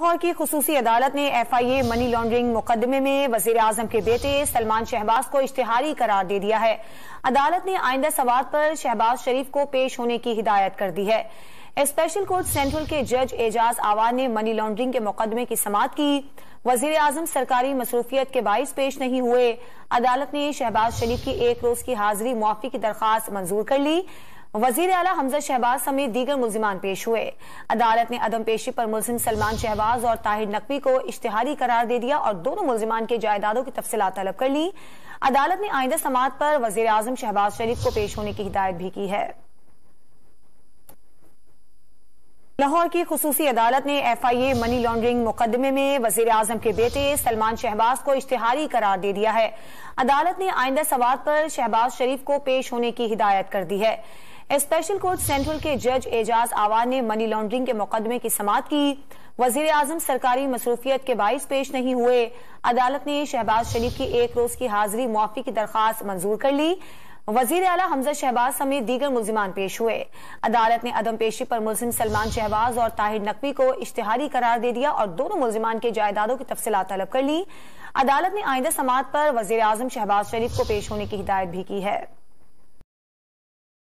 लाहौर की खुसूसी अदालत ने FIA मनी लॉन्ड्रिंग मुकदमे में वजीर आजम के बेटे सलमान शहबाज को इश्तिहारी करार दे दिया है। अदालत ने आइंदा सवात पर शहबाज शरीफ को पेश होने की हिदायत कर दी है। स्पेशल कोर्ट सेंट्रल के जज एजाज आवान ने मनी लॉन्ड्रिंग के मुकदमे की समाअत की। वजीर आजम सरकारी मसरूफियत के बाइस पेश नहीं हुए। अदालत ने शहबाज शरीफ की एक रोज की हाजिरी मुआफी की दरखास्त मंजूर कर ली। वजीर आला हमजा शहबाज समेत दीगर मुल्जिमान पेश हुए। अदालत ने अदम पेशी पर मुल्जिम सलमान शहबाज और ताहिर नकवी को इश्तिहारी करार दे दिया और दोनों मुल्जिमान के जायदादों की तफसीलात तलब कर ली। अदालत ने आइंदा समाअत पर वजीर आजम शहबाज शरीफ को पेश होने की हिदायत भी की है। लाहौर की खुसूसी अदालत ने FIA मनी लॉन्ड्रिंग मुकदमे में वजीर आजम के बेटे सलमान शहबाज को इश्तिहारी करार दे दिया है। अदालत ने आइंदा सवात पर शहबाज शरीफ को पेश होने की हिदायत कर दी है। स्पेशल कोर्ट सेंट्रल के जज एजाज आवान ने मनी लॉन्ड्रिंग के मुकदमे की समाअत की। वजीर आजम सरकारी मसरूफियत के बाइस पेश नहीं हुए। अदालत ने शहबाज शरीफ की एक रोज की हाजिरी मुआफी की दरखास्त मंजूर कर ली। वजीर आला हमजा शहबाज समेत दीगर मुल्जिमान पेश हुए। अदालत ने अदम पेशी पर मुल्जिम सलमान शहबाज और ताहिर नकवी को इश्तिहारी करार दे दिया और दोनों मुल्जिमान के जायदादों की तफसीलात तलब कर ली। अदालत ने आइंदा समाअत पर वजीर आजम शहबाज शरीफ को पेश होने की हिदायत भी की है।